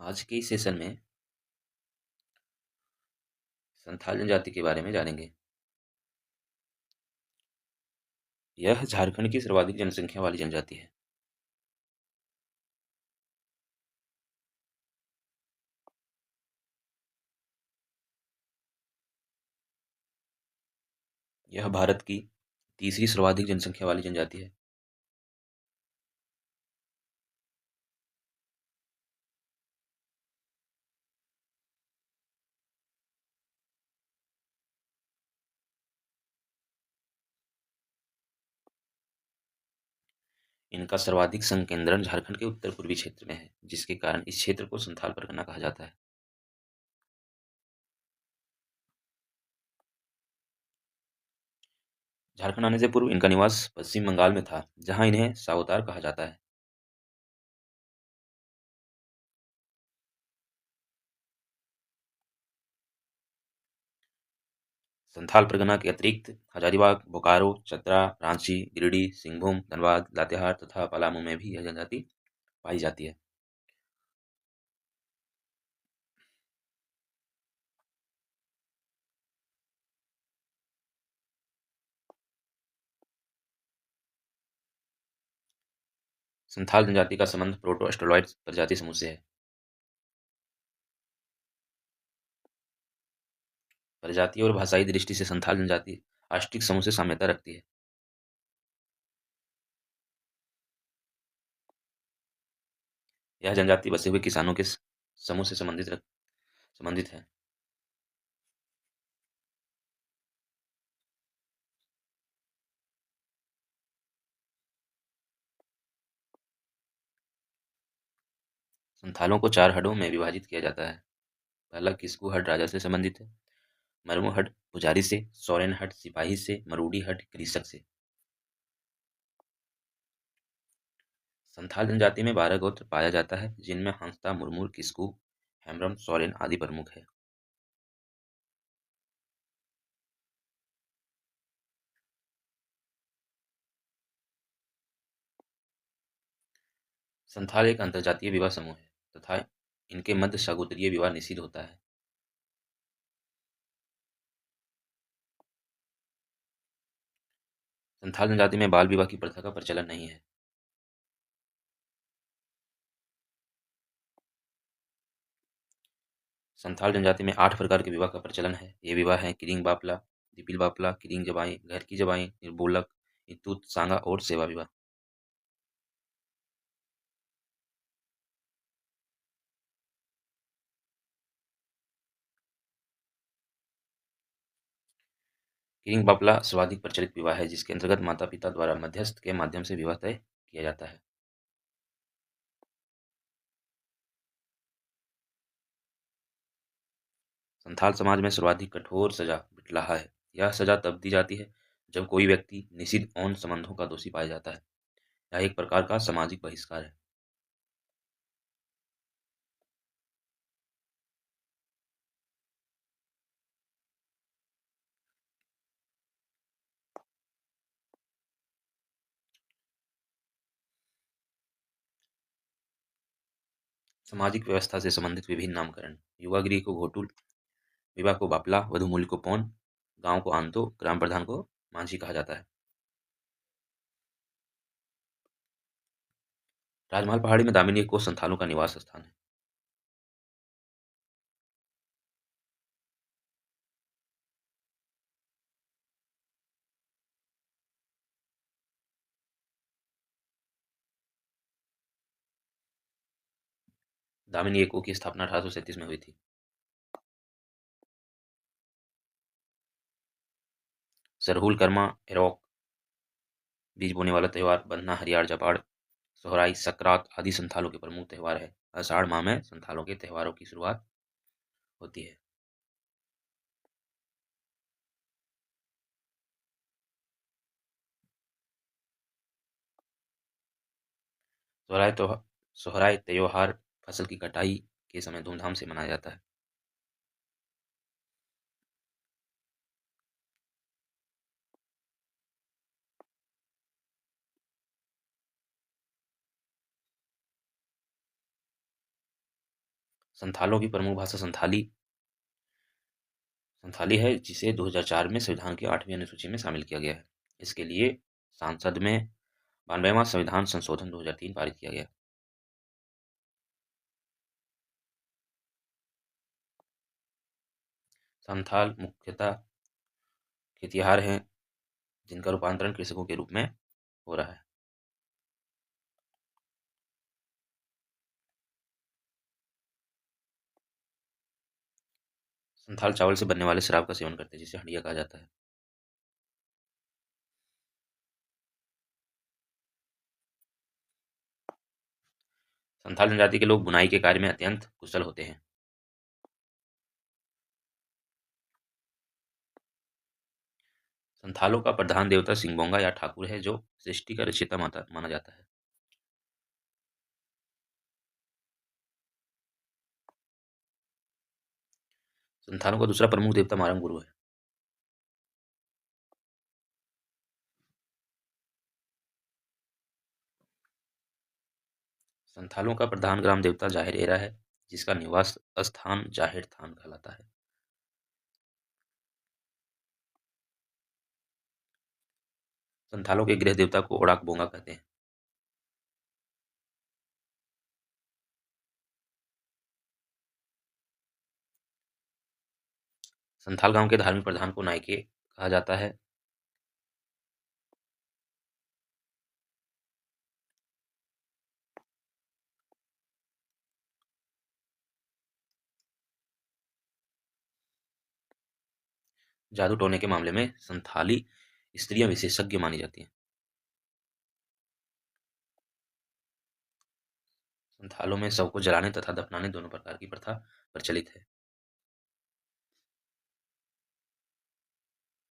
आज के इस सेशन में संथाल जनजाति के बारे में जानेंगे। यह झारखंड की सर्वाधिक जनसंख्या वाली जनजाति है। यह भारत की तीसरी सर्वाधिक जनसंख्या वाली जनजाति है। इनका सर्वाधिक संकेंद्रण झारखंड के उत्तर पूर्वी क्षेत्र में है, जिसके कारण इस क्षेत्र को संथाल परगना कहा जाता है। झारखंड आने से पूर्व इनका निवास पश्चिम बंगाल में था, जहां इन्हें सावतार कहा जाता है। संथाल परगना के अतिरिक्त हजारीबाग, बोकारो, चतरा, रांची, गिरिडीह, सिंहभूम, धनबाद, लातेहार तथा पलामू में भी यह जनजाति पाई जाती है। संथाल जनजाति का संबंध प्रोटो-ऑस्ट्रेलॉइड प्रजाति समूह से है। प्रजातीय और भाषाई दृष्टि से संथाल जनजाति आष्टिक समूह से साम्यता रखती है। यह जनजाति बसे हुए किसानों के समूह से संबंधित है। संथालों को 4 हडों में विभाजित किया जाता है। पहला किस्कू हड राजा से संबंधित है, मरमू हड पुजारी से, सोरेन हड सिपाही से, मरूडी हड कृषक से। संथाल जनजाति में 12 गोत्र पाया जाता है, जिनमें हंसता, मुरमुर, किस्कू, हेम्ब्रम, सोरेन आदि प्रमुख है। संथाल एक अंतरजातीय विवाह समूह है तथा इनके मध्य सगोत्रीय विवाह निषिद्ध होता है। संथाल जनजाति में बाल विवाह की प्रथा का प्रचलन नहीं है। संथाल जनजाति में 8 प्रकार के विवाह का प्रचलन है। ये विवाह हैं किरिंग बापला, दिपिल बापला, किरिंग जबाई, घर की जबाई, निर्बोलक, इतूत, सांगा और सेवा विवाह। किरिंग बापला सर्वाधिक प्रचलित विवाह है, जिसके अंतर्गत माता पिता द्वारा मध्यस्थ के माध्यम से विवाह तय किया जाता है। संथाल समाज में सर्वाधिक कठोर सजा बिटलाहा है। यह सजा तब दी जाती है जब कोई व्यक्ति निषिद्ध यौन संबंधों का दोषी पाया जाता है। यह एक प्रकार का सामाजिक बहिष्कार है। सामाजिक व्यवस्था से संबंधित विभिन्न नामकरण: युवा गृह को घोटुल, विवाह को बापला, वधु मूल्य को पौन, गांव को आंतो, ग्राम प्रधान को मांझी कहा जाता है। राजमहल पहाड़ी में दामिनी को संथालों का निवास स्थान है। दामिनी एको की स्थापना 1837 में हुई थी। सरहुल, कर्मा, एरोक, बीज बोने वाला त्योहार, बन्ना, हरियार, जपाड़, सोहराई, सकरात आदि संथालों के प्रमुख त्योहार है। आषाढ़ माह में संथालों के त्योहारों की शुरुआत होती है। सोहराय तो सोहराय त्योहार फसल की कटाई के समय धूमधाम से मनाया जाता है। संथालों की प्रमुख भाषा संथाली संथाली है, जिसे 2004 में संविधान की 8वीं अनुसूची में शामिल किया गया है। इसके लिए संसद में 92वां संविधान संशोधन 2003 पारित किया गया। संथाल मुख्यतः खेतिहर हैं, जिनका रूपांतरण कृषकों के रूप में हो रहा है। संथाल चावल से बनने वाले शराब का सेवन करते हैं, जिसे हंडिया कहा जाता है। संथाल जनजाति के लोग बुनाई के कार्य में अत्यंत कुशल होते हैं। संथालों का प्रधान देवता सिंगबोंगा या ठाकुर है, जो सृष्टि का रचयिता माता माना जाता है। संथालों का दूसरा प्रमुख देवता मारंग गुरु है। संथालों का प्रधान ग्राम देवता जाहिर एरा है, जिसका निवास स्थान जाहिर थान कहलाता है। संथालों के गृह देवता को ओड़ाक बोंगा कहते हैं। संथाल गांव के धार्मिक प्रधान को नायके कहा जाता है। जादू टोने के मामले में संथाली स्त्रियां विशेषज्ञ मानी जाती हैं। संथालों में शव को जलाने तथा दफनाने दोनों प्रकार की प्रथा प्रचलित है।